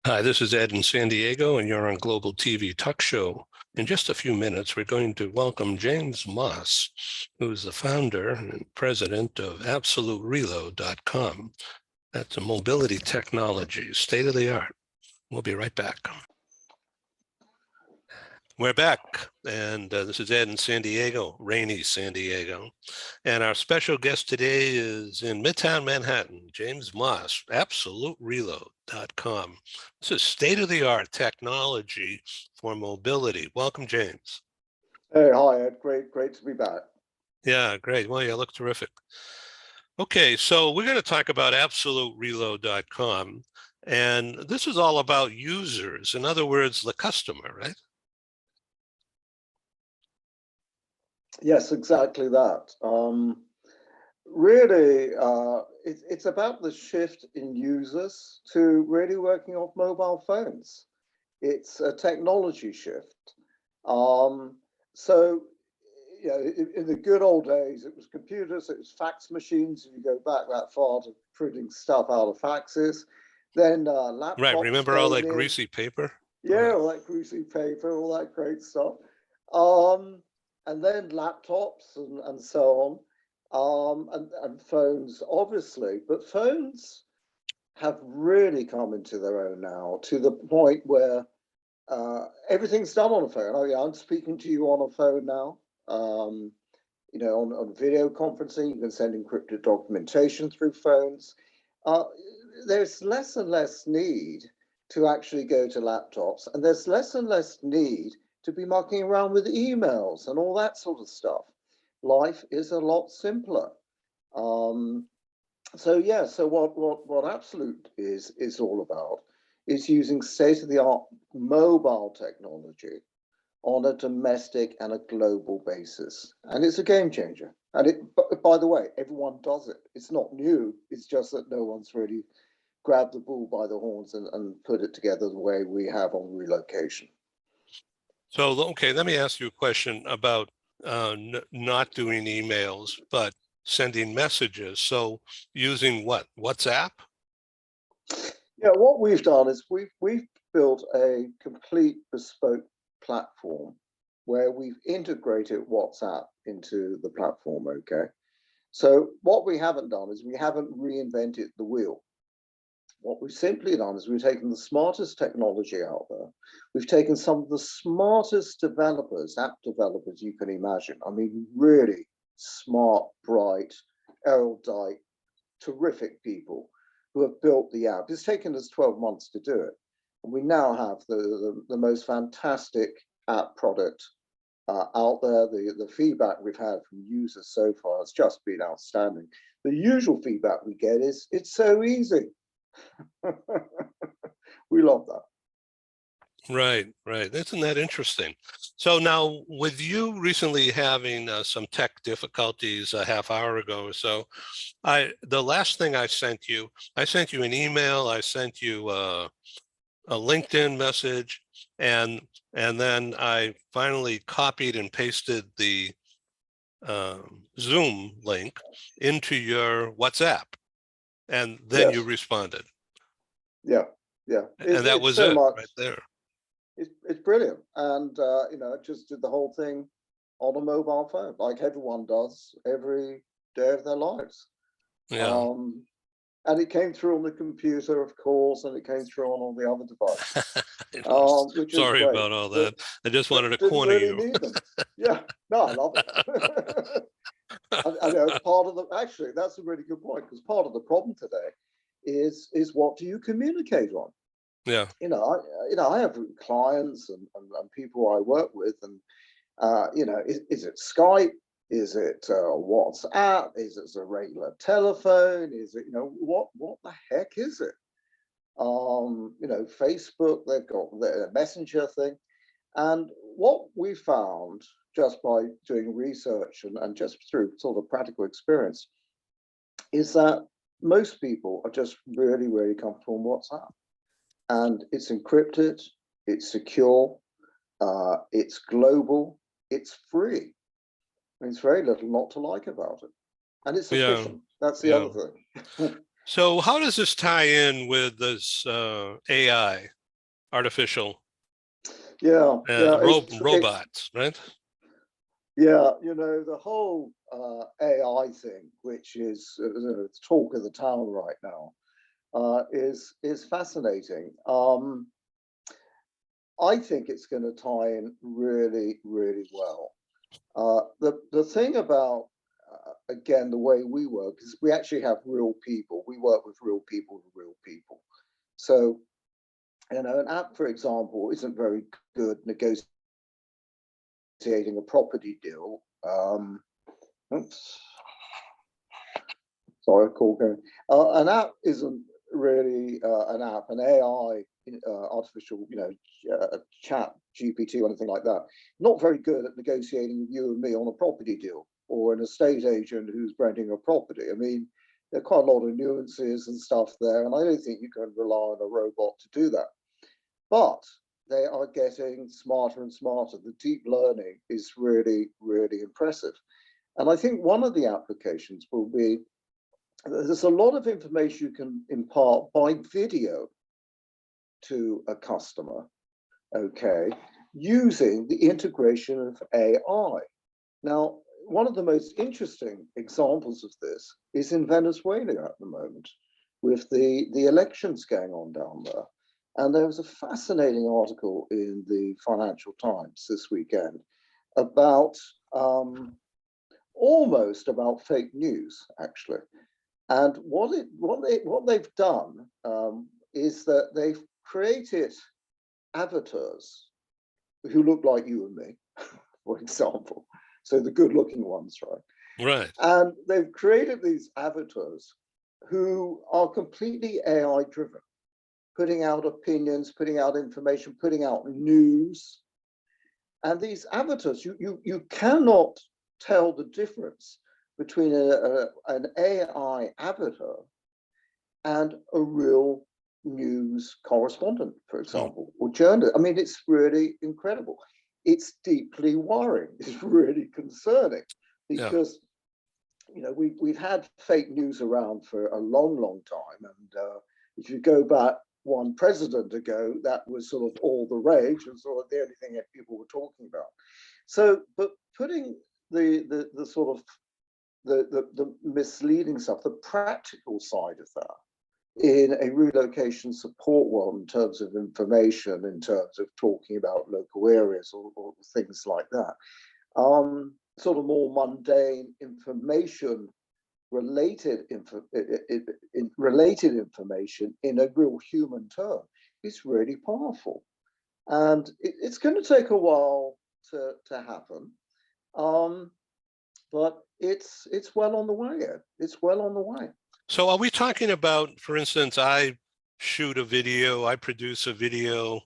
Hi, this is Ed in San Diego, and you're on Global TV Talk Show. In just a few minutes, we're going to welcome James Moss, who's the founder and president of AbsoluteReload.com. That's a mobility technology, state of the art. We'll be right back. We're back, and this is Ed in San Diego, rainy San Diego. And our special guest today is in Midtown Manhattan, James Moss, AbsoluteReload.com. This is state-of-the-art technology for mobility. Welcome, James. Hey, hi, Ed. Great to be back. Yeah, great. Well, you look terrific. Okay, so we're going to talk about AbsoluteReload.com, and this is all about users. In other words, the customer, right? Yes, exactly that. Really, it's about the shift in users to really working off mobile phones. It's a technology shift. So, you know, in the good old days, it was computers, it was fax machines. If you go back that far to printing stuff out of faxes, then Right. laptops Remember all that came in. greasy paper? Yeah, all that greasy paper, all that great stuff. Um, and then laptops and so on, and phones, obviously. But phones have really come into their own now to the point where everything's done on a phone. Oh, yeah, I'm speaking to you on a phone now. You know, on video conferencing, you can send encrypted documentation through phones. Uh, there's less and less need to actually go to laptops, and there's less and less need to be mucking around with emails and all that sort of stuff. Life is a lot simpler. Um, so yeah, so what Absolute is all about is using state-of-the-art mobile technology on a domestic and a global basis. And it's a game changer. And by the way, everyone does it. It's not new. It's just that no one's really grabbed the bull by the horns and put it together the way we have on relocation. So, okay, let me ask you a question about not doing emails, but sending messages. So using what? WhatsApp? Yeah, what we've done is we've built a complete bespoke platform where we've integrated WhatsApp into the platform, okay? So what we haven't done is we haven't reinvented the wheel. What we've simply done is we've taken the smartest technology out there. We've taken some of the smartest developers, app developers you can imagine. I mean, really smart, bright, erudite, terrific people who have built the app. It's taken us 12 months to do it. And we now have the most fantastic app product out there. The feedback we've had from users so far has just been outstanding. The usual feedback we get is, it's so easy. We love that. Right, right. Isn't that interesting? So now, with you recently having some tech difficulties a half hour ago or so, the last thing I sent you an email, I sent you a LinkedIn message, and then I finally copied and pasted the Zoom link into your WhatsApp, and then you Yes. responded. Yeah. Yeah. And that It's was so it much. right there. It's brilliant. And, you know, I just did the whole thing on a mobile phone, like everyone does every day of their lives. Yeah. Um, and it came through on the computer, of course, and it came through on all the other devices, which is Sorry great. about all But that. I just wanted to didn't corner really you. need them. Yeah, no, I love it. I know part of the actually that's a really good point, because part of the problem today is what do you communicate on? Yeah. I have clients and people I work with, and you know, is it Skype? Is it WhatsApp? Is it a regular telephone? Is it, you know, what the heck is it? You know, Facebook, they've got their messenger thing. And what we found just by doing research and just through sort of practical experience is that most people are just really, really comfortable in WhatsApp. And it's encrypted, it's secure, it's global, it's free. There's very little not to like about it. And it's Yeah. efficient. That's the Yeah. other thing. So how does this tie in with this AI, artificial Yeah, yeah, robots, right? yeah. The whole AI thing, which is the talk of the town right now, is fascinating. I think it's going to tie in really, really well. The thing about again the way we work is we actually have real people. We work with real people with real people. So an app, for example, isn't very good negotiating a property deal. Oops, sorry, call going. An app isn't really an app. An AI, artificial, chat GPT or anything like that. Not very good at negotiating with you and me on a property deal, or an estate agent who's renting a property. I mean, there are quite a lot of nuances and stuff there, and I don't think you can rely on a robot to do that. But they are getting smarter and smarter. The deep learning is really, really impressive. And I think one of the applications will be there's a lot of information you can impart by video to a customer, okay, using the integration of AI. Now, one of the most interesting examples of this is in Venezuela at the moment, with the elections going on down there. And there was a fascinating article in the Financial Times this weekend about almost about fake news, actually. And what they've done is that they've created avatars who look like you and me, for example. So the good-looking ones, right? Right. And they've created these avatars who are completely AI-driven, putting out opinions, putting out information, putting out news. And these avatars, you cannot tell the difference between an AI avatar and a real news correspondent, for example, or journalist. I mean, it's really incredible. It's deeply worrying. It's really concerning because we've had fake news around for a long, long time, and if you go back one president ago, that was sort of all the rage and sort of the only thing that people were talking about. So, but putting the sort of the misleading stuff, the practical side of that, in a relocation support world in terms of information, in terms of talking about local areas or things like that. Sort of more mundane information, related information in a real human term is really powerful. And it's going to take a while to happen. But it's well on the way. It's well on the way. So are we talking about, for instance, I shoot a video, I produce a video,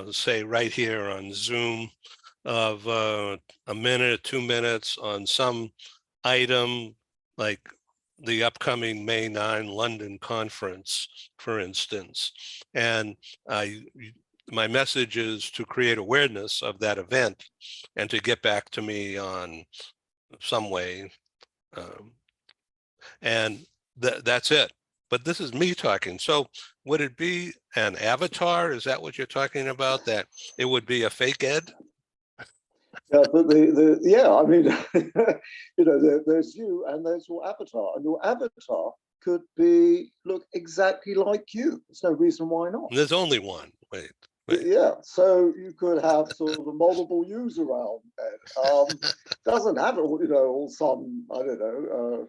say right here on Zoom of a minute, 2 minutes on some item like the upcoming May 9 London conference, for instance. And my message is to create awareness of that event and to get back to me on some way. And that's it. But this is me talking. So would it be an avatar? Is that what you're talking about? That it would be a fake Ed? Yeah, but I mean, there's you and there's your avatar, and your avatar could look exactly like you. There's no reason why not. There's only one. Wait. Yeah, so you could have sort of multiple yous around. Doesn't have all some I don't know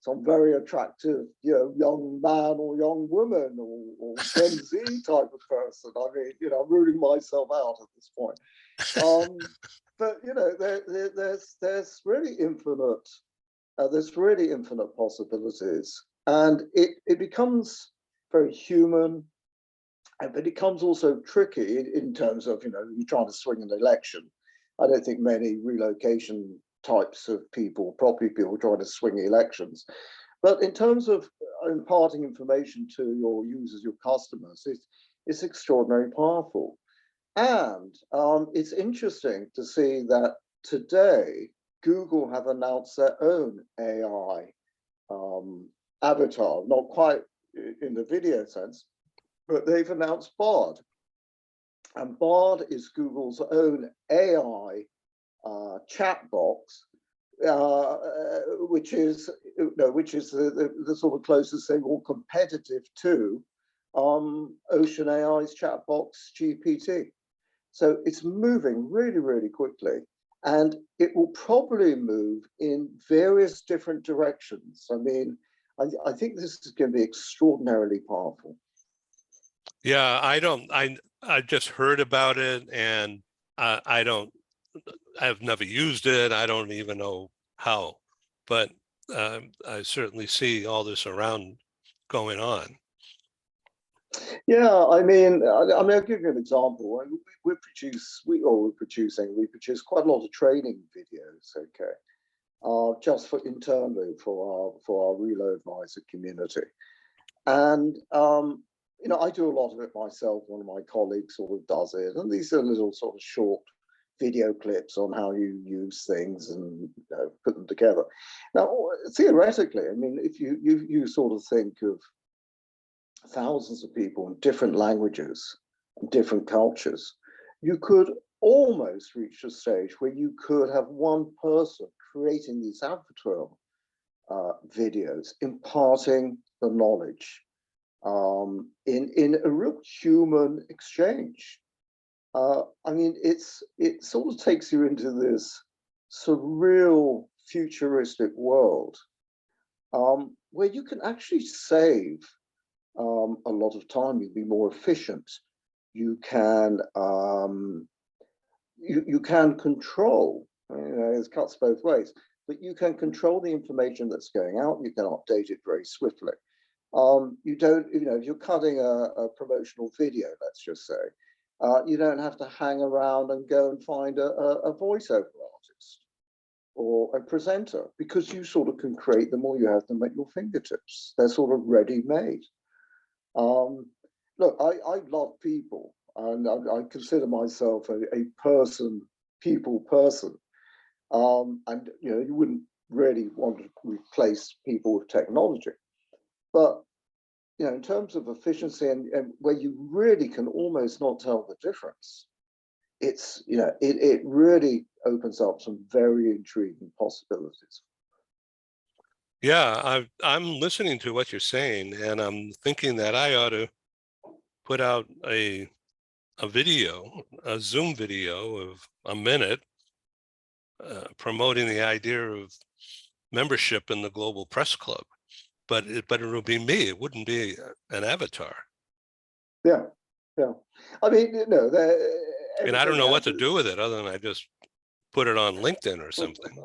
some very attractive young man or young woman or Gen Z type of person. I mean, I'm ruling myself out at this point. But there's really infinite. There's really infinite possibilities, and it becomes very human, but it becomes also tricky in terms of you're trying to swing an election. I don't think many relocation types of people, property people, trying to swing elections. But in terms of imparting information to your users, your customers, it's extraordinarily powerful. And it's interesting to see that today Google have announced their own AI avatar, not quite in the video sense, but they've announced Bard. And Bard is Google's own AI chat box, which is the sort of closest thing or competitive to OpenAI's chat box GPT. So it's moving really, really quickly, and it will probably move in various different directions. I mean, I think this is going to be extraordinarily powerful. Yeah, I just heard about it, and I've never used it. I don't even know how, but I certainly see all this around going on. Yeah, I mean, I'll give you an example. We produce quite a lot of training videos, okay, just for internally for our Reload Advisor community. And I do a lot of it myself. One of my colleagues sort of does it, and these are little sort of short video clips on how you use things and put them together. Now, theoretically, I mean, if you sort of think of thousands of people in different languages and different cultures, you could almost reach a stage where you could have one person creating these avatar videos, imparting the knowledge in a real human exchange. I mean, it sort of takes you into this surreal futuristic world where you can actually save a lot of time. You'll be more efficient. You can you can control. It cuts both ways, but you can control the information that's going out. You can update it very swiftly. You don't, if you're cutting a promotional video, let's just say, you don't have to hang around and go and find a voiceover artist or a presenter, because you sort of can create them, or you have them at your fingertips. They're sort of ready-made. Look, I love people, and I consider myself a people person. And you wouldn't really want to replace people with technology, but in terms of efficiency and where you really can almost not tell the difference, it's it really opens up some very intriguing possibilities. Yeah, I'm listening to what you're saying, and I'm thinking that I ought to put out a video, a Zoom video of a minute, promoting the idea of membership in the Global Press Club. But it will be me. It wouldn't be an avatar. Yeah. I mean, and I don't know what to do with it other than I just put it on LinkedIn or something.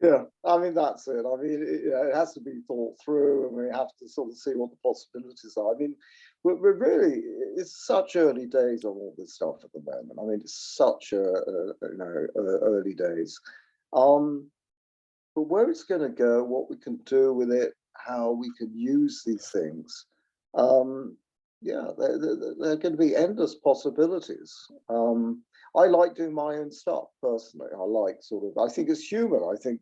Yeah, I mean, that's it. I mean, it has to be thought through, and we have to sort of see what the possibilities are. I mean, we're really, it's such early days on all this stuff at the moment. I mean, it's such early days. But where it's going to go, what we can do with it, how we can use these things, yeah, there are going to be endless possibilities. I like doing my own stuff personally. I like I think it's human. I think,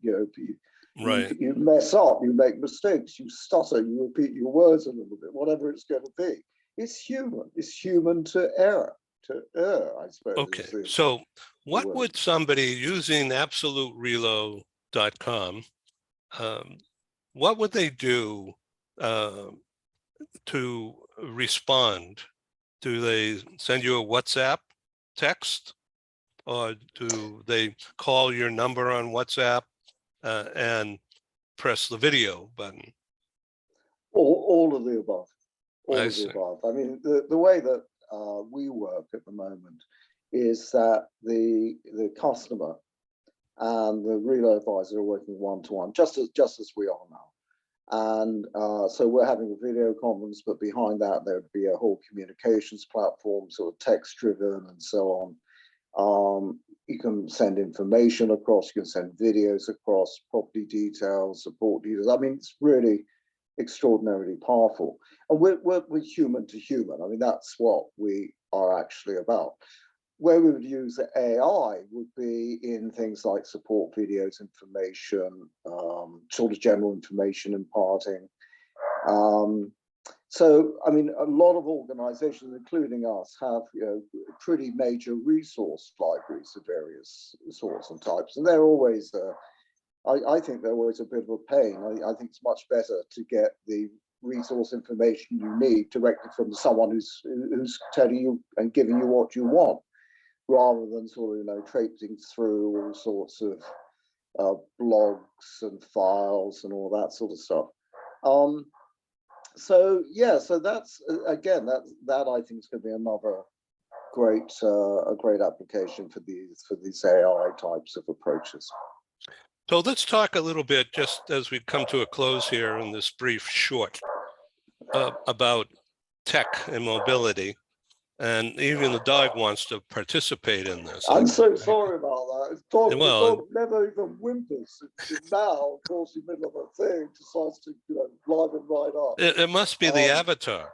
Right. You mess up, you make mistakes, you stutter, you repeat your words a little bit, whatever it's going to be. It's human. It's human to err, I suppose. Okay. So what would somebody using absolutereload.com, what would they do to respond? Do they send you a WhatsApp text, or do they call your number on WhatsApp and press the video button? All of the above. All of the above. I mean, the way that we work at the moment is that the customer and the Reload Advisor are working one-to-one, just as we are now. And so we're having a video conference, but behind that, there'd be a whole communications platform, sort of text-driven and so on. You can send information across, you can send videos across, property details, support details. I mean, it's really extraordinarily powerful. And we're human to human. I mean, that's what we are actually about. where we would use AI would be in things like support videos, information, sort of general information imparting. So, I mean, a lot of organizations, including us, have, pretty major resource libraries of various sorts and types, and they're always, I think they're always a bit of a pain. I think it's much better to get the resource information you need directly from someone who's telling you and giving you what you want, rather than sort of, traipsing through all sorts of blogs and files and all that sort of stuff. So yeah, so that's again, that I think is going to be another great a great application for these AI types of approaches. So let's talk a little bit, just as we come to a close here in this brief short, about tech and mobility. And even the dog wants to participate in this. I'm so sorry about that. The dog never even whimpers. Now, of course, in the middle of a thing, decides to liven right up. It must be the avatar.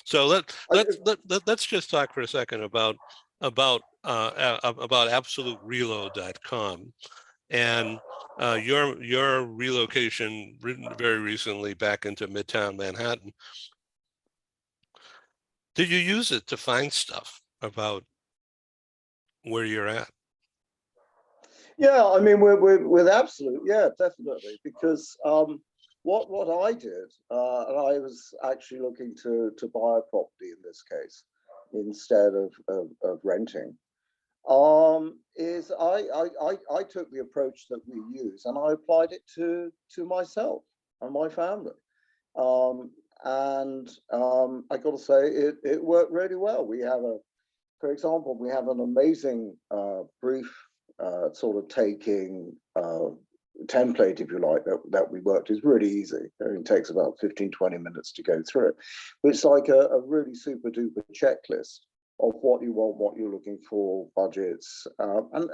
So let's just talk for a second about absolutereload.com and your relocation very recently back into Midtown Manhattan. Did you use it to find stuff about where you're at? Yeah, I mean, with Absolute, yeah, definitely, because what I did, and I was actually looking to buy a property in this case instead of renting, is I took the approach that we use and I applied it to myself and my family, and I got to say it worked really well. For example, we have an amazing brief sort of taking template, if you like, that we worked. Is really easy. It takes about 15-20 minutes to go through it, but it's like a really super duper checklist of what you want, what you're looking for, budgets, and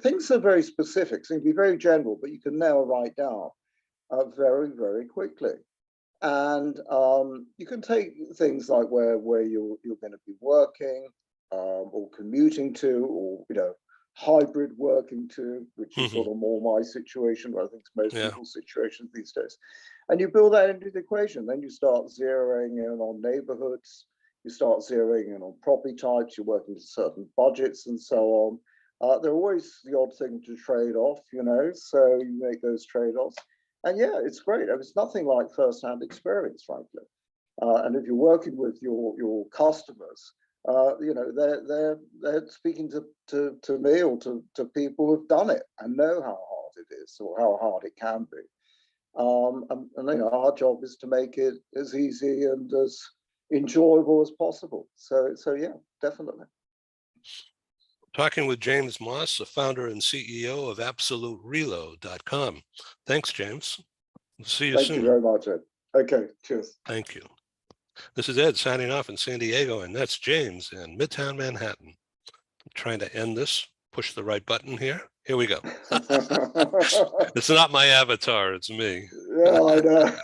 things are very specific. So it can be very general, but you can narrow right down very, very quickly. And you can take things like where you're going to be working, or commuting to, or hybrid working to, which is sort of more my situation, but I think it's most people's situations these days. And you build that into the equation. Then you start zeroing in on neighborhoods. You start zeroing in on property types. You're working to certain budgets and so on. There are always the odd thing to trade off, so you make those trade-offs. And yeah, it's great. It's nothing like first-hand experience, frankly. And if you're working with your customers, they're speaking to me or to people who've done it and know how hard it is or how hard it can be. And our job is to make it as easy and as enjoyable as possible. So yeah, definitely. Talking with James Moss, the founder and CEO of absolutereload.com. Thanks, James. See you soon. Thank you very much, Ed. Okay, cheers. Thank you. This is Ed signing off in San Diego, and that's James in Midtown Manhattan. I'm trying to end this, push the right button here. Here we go. It's not my avatar, it's me. Yeah, I know.